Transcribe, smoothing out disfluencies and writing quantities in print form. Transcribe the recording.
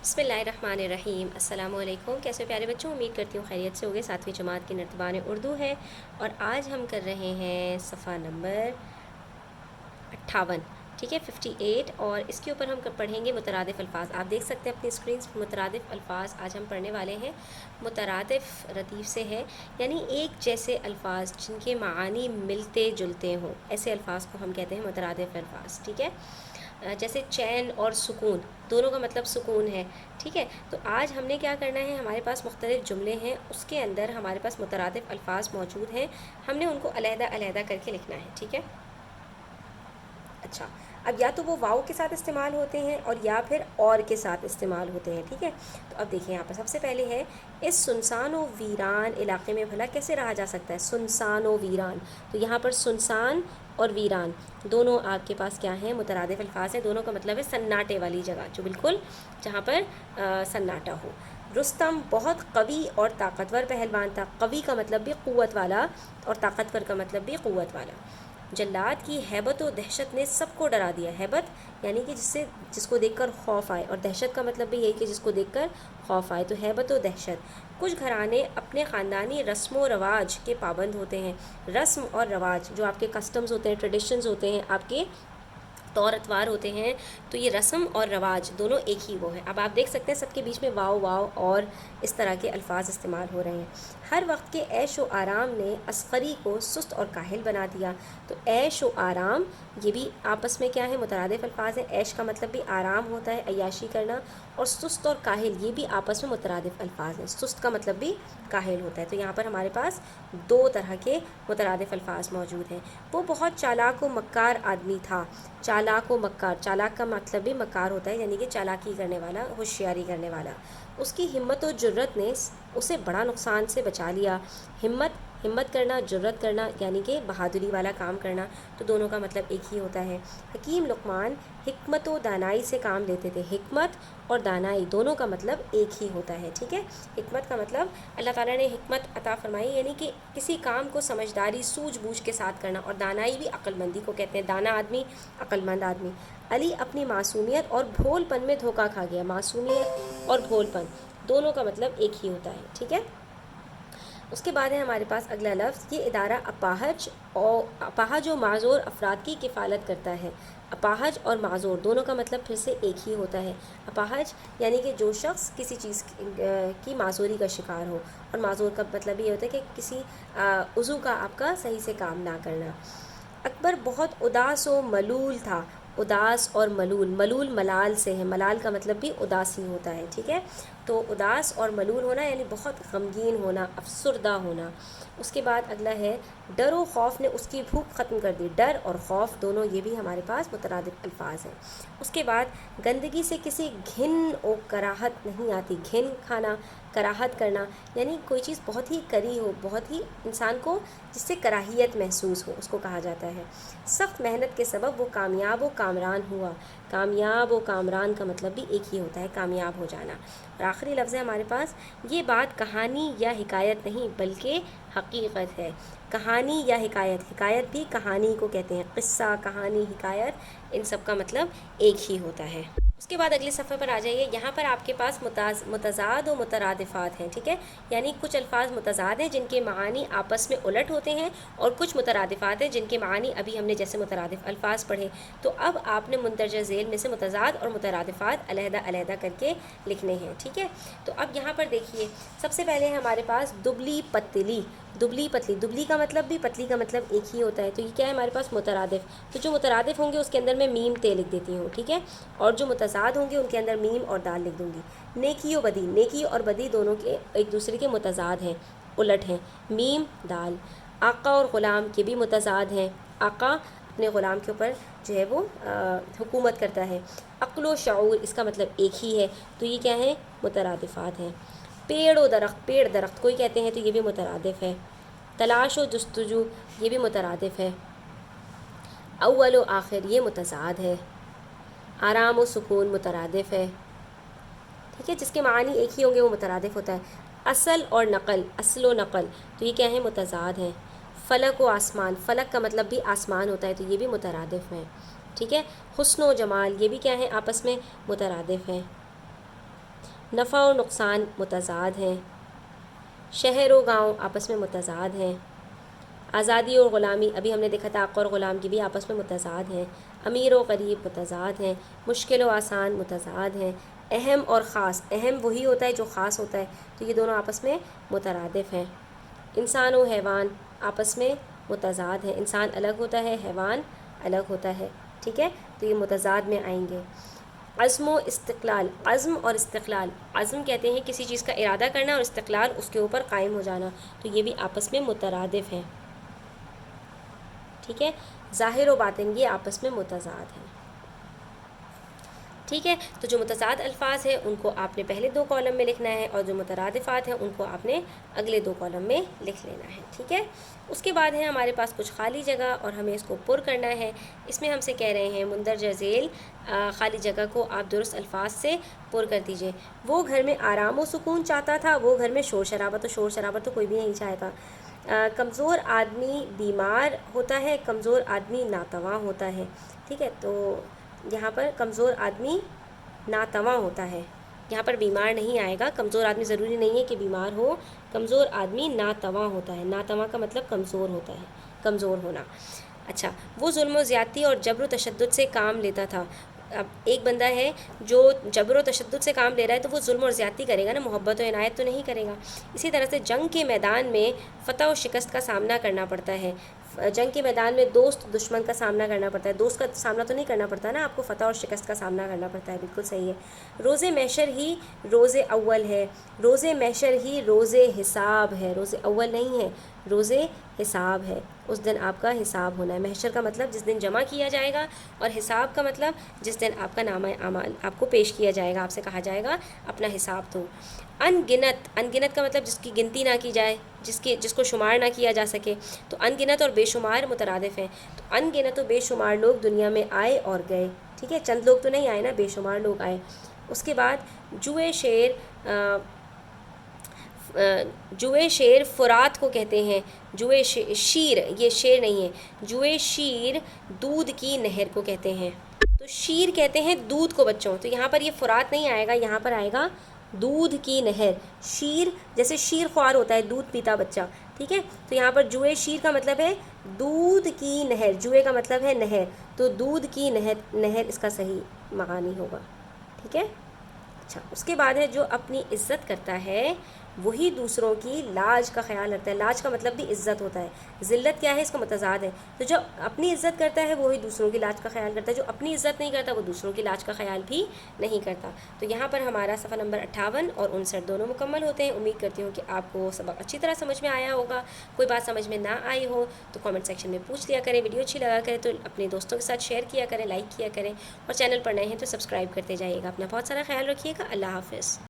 बिस्मिल्लाहिर्रहमानिर्रहीम। अस्सलामु अलैकुम। कैसे प्यारे बच्चों, उम्मीद करती हूँ खैरियत से होगे। 7वीं जमात की नर्तबान उर्दू है और आज हम कर रहे हैं सफ़ा नंबर 58, ठीक है, 58। और इसके ऊपर हम पढ़ेंगे मुतरादिफ़ अल्फाज। आप देख सकते हैं अपनी स्क्रीन पर मुतरादिफ़ अल्फाज आज हम पढ़ने वाले हैं। मुतरादिफ़ रतीफ़ से है, यानी एक जैसे अल्फाज जिनके मानी मिलते जुलते हों, ऐसे अल्फाज को हम कहते हैं मुतरादिफ़ अल्फाज, ठीक है। जैसे चैन और सुकून, दोनों का मतलब सुकून है, ठीक है। तो आज हमने क्या करना है, हमारे पास मुख्तलिफ़ जुमले हैं, उसके अंदर हमारे पास मुतरादिफ़ अल्फाज मौजूद हैं, हमने उनको अलहदा अलहदा करके लिखना है, ठीक है। अच्छा, अब या तो वो वाव के साथ इस्तेमाल होते हैं और या फिर और के साथ इस्तेमाल होते हैं, ठीक है। तो अब देखिए यहाँ पर सबसे पहले है, इस सुनसान व वीरान इलाके में भला कैसे रहा जा सकता है। सुनसान व वीरान, तो यहाँ पर सुनसान और वीरान दोनों आपके पास क्या हैं, मुतरादिफ़ अल्फाज हैं। दोनों का मतलब है सन्नाटे वाली जगह, जो बिल्कुल जहाँ पर सन्नाटा हो। रुस्तम बहुत कवी और ताकतवर पहलवान था। कवी का मतलब भी क़ुव्वत वाला और ताकतवर का मतलब भी क़ुव्वत वाला। जल्लाद की हैबत और दहशत ने सबको डरा दिया। हैबत यानी कि जिसको देखकर खौफ आए, और दहशत का मतलब भी यही कि जिसको देखकर खौफ आए, तो हैबत और दहशत। कुछ घराने अपने ख़ानदानी रस्म व रवाज के पाबंद होते हैं। रस्म और रवाज जो आपके कस्टम्स होते हैं, ट्रेडिशंस होते हैं, आपके तौर अतवार होते हैं, तो ये रस्म और रवाज दोनों एक ही वो हैं। अब आप देख सकते हैं सबके बीच में वाव वाव और इस तरह के अल्फाज इस्तेमाल हो रहे हैं। हर वक्त के ऐश व आराम ने अस्करी को सुस्त और काहिल बना दिया। तो ऐश व आराम ये भी आपस में क्या है, मुतरादिफ़ अल्फाज हैं। ऐश का मतलब भी आराम होता है, अय्याशी करना, और सुस्त और काहिल ये भी आपस में मुतरादिफ़ अल्फाज हैं। सुस्त का मतलब भी काहिल होता है। तो यहाँ पर हमारे पास दो तरह के मुतरादिफ़ अल्फाज मौजूद हैं। वो बहुत चालाक व मक्कार आदमी था। चालाक व मक्कार, चालाक का मतलब भी मक्कार होता है, यानी कि चालाकी करने वाला, होशियारी करने वाला। उसकी हिम्मत और जुर्रत ने उसे बड़ा नुकसान से बचा लिया। हिम्मत करना, जुर्रत करना, यानी कि बहादुरी वाला काम करना, तो दोनों का मतलब एक ही होता है। हकीम लुक़मान हिकमत व दानाई से काम लेते थे। हिकमत और दानाई दोनों का मतलब एक ही होता है, ठीक है। हिकमत का मतलब अल्लाह ताला ने हिकमत अता फरमाई, यानी कि किसी काम को समझदारी सूझबूझ के साथ करना, और दानाई भी अक्लमंदी को कहते हैं। दाना आदमी, अक्लमंद आदमी। अली अपनी मासूमियत और भोलपन में धोखा खा गया। मासूमियत और भोलपन दोनों का मतलब एक ही होता है, ठीक है। उसके बाद है हमारे पास अगला लफ्ज़, ये इदारा अपाहज और माज़ूर अफराद की किफ़ालत करता है। अपाहज और माज़ूर दोनों का मतलब फिर से एक ही होता है। अपाहज यानी कि जो शख्स किसी चीज़ की माज़ूरी का शिकार हो, और माज़ूर का मतलब ये होता है कि किसी उज़ू का आपका सही से काम ना करना। अकबर बहुत उदास व मलूल था। उदास और मलूल, मलूल मलाल से है, मलाल का मतलब भी उदासी होता है, ठीक है। तो उदास और मलूल होना यानी बहुत गमगीन होना, अफसुर्दा होना। उसके बाद अगला है, डर व खौफ ने उसकी भूख ख़त्म कर दी। डर और खौफ दोनों ये भी हमारे पास मुतरादिफ़ अल्फाज हैं। उसके बाद गंदगी से किसी घिन और कराहत नहीं आती। घिन खाना, कराहत करना, यानी कोई चीज़ बहुत ही करी हो, बहुत ही इंसान को जिससे कराहियत महसूस हो, उसको कहा जाता है। सख्त मेहनत के सबब वो कामयाब व कामरान हुआ। कामयाब व कामरान का मतलब भी एक ही होता है, कामयाब हो जाना। और आखिरी लफ्ज़ है हमारे पास, ये बात कहानी या हिकायत नहीं बल्कि हकीकत है। कहानी या हिकायत, हिकायत भी कहानी को कहते हैं। क़िस्सा, कहानी, हिकायत, इन सब का मतलब एक ही होता है। उसके बाद अगले सफ़े पर आ जाइए। यहाँ पर आपके पास मुतज़ाद और मुतरादिफ़ात हैं, ठीक है। यानी कुछ अल्फाज मुतज़ाद हैं जिनके मानी आपस में उलट होते हैं, और कुछ मुतरादिफ़ात हैं जिनके मानी अभी हमने जैसे मुतरादिफ़ अल्फाज पढ़े। तो अब आपने मुंदरजा झेल में से मुतज़ाद और मुतरादिफ़ात अलहदा अलहदा करके लिखने हैं, ठीक है। तो अब यहाँ पर देखिए, सबसे पहले है हमारे पास दुबली पतली। दुबली पतली, दुबली का मतलब भी, पतली का मतलब एक ही होता है। तो ये क्या है हमारे पास, मुतरादिफ़। तो जो मुतरादिफ़ होंगे उसके अंदर मैं मीम ते लिख देती हूँ, ठीक है, और जो मुतज़ाद होंगे उनके अंदर मीम और दाल लिख दूँगी। नेकी और बदी, नेकी और बदी दोनों के एक दूसरे के मुतज़ाद हैं, उलट हैं, मीम दाल। आका और ग़ुलाम के भी मुतज़ाद हैं। आका अपने ग़ुलाम के ऊपर जो है वो हुकूमत करता है। अक्ल व शऊर इसका मतलब एक ही है। तो ये क्या है, मुतरादिफ़ात हैं। पेड़ व दरख्त, पेड़ दरख्त कोई कहते हैं, तो ये भी मुतरादिफ़ है। तलाश व जुस्तजू ये भी मुतरादिफ़ है। अव्वल व आखिर ये मुतज़ाद है। आराम व सुकून मुतरादिफ़ है, ठीक है, जिसके मानी एक ही होंगे वो मुतरादिफ़ होता है। असल और नक़ल, असल व नक़ल तो ये क्या है, मुतज़ाद हैं। फ़लक व आसमान, फ़लक का मतलब भी आसमान होता है, तो ये भी मुतरादिफ़ हैं, ठीक है। हुस्न व जमाल ये भी क्या है, आपस में मुतरादिफ़ हैं। نفع و نقصان متضاد ہیں، شہر و گاؤں آپس میں متضاد ہیں، آزادی اور غلامی ابھی ہم نے دیکھا تھا، آقا اور غلام کی بھی آپس میں متضاد ہیں، امیر و غریب متضاد ہیں، مشکل و آسان متضاد ہیں، اہم اور خاص، اہم وہی ہوتا ہے جو خاص ہوتا ہے، تو یہ دونوں آپس میں مترادف ہیں، انسان و حیوان آپس میں متضاد ہیں، انسان الگ ہوتا ہے، حیوان الگ ہوتا ہے، ٹھیک ہے، تو یہ متضاد میں آئیں گے۔ عزم و استقلال، عزم اور استقلال، عزم کہتے ہیں کسی چیز کا ارادہ کرنا اور استقلال اس کے اوپر قائم ہو جانا، تو یہ بھی آپس میں مترادف ہیں، ٹھیک ہے، ظاہر و باطن یہ آپس میں متضاد ہیں، ٹھیک ہے، تو جو متضاد الفاظ ہیں ان کو آپ نے پہلے 2 کالم میں لکھنا ہے، اور جو مترادفات ہیں ان کو آپ نے اگلے 2 کالم میں لکھ لینا ہے، ٹھیک ہے۔ اس کے بعد ہے ہمارے پاس کچھ خالی جگہ اور ہمیں اس کو پر کرنا ہے، اس میں ہم سے کہہ رہے ہیں مندرجہ ذیل خالی جگہ کو آپ درست الفاظ سے پر کر دیجئے۔ وہ گھر میں آرام و سکون چاہتا تھا، وہ گھر میں شور شرابہ تو کوئی بھی نہیں چاہے گا۔ کمزور آدمی بیمار ہوتا ہے، کمزور آدمی ناتواں ہوتا ہے، ٹھیک ہے، تو یہاں پر کمزور آدمی ناتواں ہوتا ہے، یہاں پر بیمار نہیں آئے گا، کمزور آدمی ضروری نہیں ہے کہ بیمار ہو، کمزور آدمی ناتواں ہوتا ہے، ناتواں کا مطلب کمزور ہوتا ہے، کمزور ہونا۔ اچھا، وہ ظلم و زیادتی اور جبر و تشدد سے کام لیتا تھا۔ اب ایک بندہ ہے جو جبر و تشدد سے کام لے رہا ہے تو وہ ظلم اور زیادتی کرے گا نا، محبت و عنایت تو نہیں کرے گا۔ اسی طرح سے جنگ کے میدان میں فتح و شکست کا سامنا کرنا پڑتا ہے، جنگ کے میدان میں دوست دشمن کا سامنا کرنا پڑتا ہے، دوست کا سامنا تو نہیں کرنا پڑتا نا، آپ کو فتح اور شکست کا سامنا کرنا پڑتا ہے، بالکل صحیح ہے۔ روز محشر ہی روز اول ہے، روز محشر ہی روز حساب ہے، روز اول نہیں ہے، روز حساب ہے، اس دن آپ کا حساب ہونا ہے۔ محشر کا مطلب جس دن جمع کیا جائے گا، اور حساب کا مطلب جس دن آپ کا نامہ اعمال آپ کو پیش کیا جائے گا، آپ سے کہا جائے گا اپنا حساب دو۔ ان گنت کا مطلب جس کی گنتی نہ کی جائے، جس کو شمار نہ کیا جا سکے، تو ان گنت اور بے شمار مترادف ہیں، تو ان گنت و بے شمار لوگ دنیا میں آئے اور گئے، ٹھیک ہے، چند لوگ تو نہیں آئے نا، بے شمار لوگ آئے۔ اس کے بعد جوئے شیر فرات کو کہتے ہیں، جوئے شیر، یہ شیر نہیں ہے، جوئے شیر دودھ کی نہر کو کہتے ہیں، تو شیر کہتے ہیں دودھ کو بچوں، تو یہاں پر یہ فرات نہیں آئے گا، یہاں پر آئے گا دودھ کی نہر۔ شیر جیسے شیر خوار ہوتا ہے، دودھ پیتا بچہ، ٹھیک ہے، تو یہاں پر جوئے شیر کا مطلب ہے دودھ کی نہر، جوئے کا مطلب ہے نہر، تو دودھ کی نہر اس کا صحیح معنی ہوگا، ٹھیک ہے۔ اچھا، اس کے بعد ہے جو اپنی عزت کرتا ہے وہی دوسروں کی لاج کا خیال رکھتا ہے، لاج کا مطلب بھی عزت ہوتا ہے، ذلت کیا ہے اس کا متضاد ہے، تو جو اپنی عزت کرتا ہے وہی دوسروں کی لاج کا خیال کرتا ہے، جو اپنی عزت نہیں کرتا وہ دوسروں کی لاج کا خیال بھی نہیں کرتا۔ تو یہاں پر ہمارا صفحہ نمبر 58 اور 59 دونوں مکمل ہوتے ہیں۔ امید کرتی ہوں کہ آپ کو سبق اچھی طرح سمجھ میں آیا ہوگا، کوئی بات سمجھ میں نہ آئی ہو تو کامنٹ سیکشن میں پوچھ لیا کریں، ویڈیو اچھی لگا کرے تو اپنے دوستوں کے ساتھ شیئر کیا کریں، لائک کیا کریں، اور چینل پر نئے ہیں تو سبسکرائب کرتے جائیے گا۔ اپنا بہت سارا خیال رکھیے گا، اللہ حافظ۔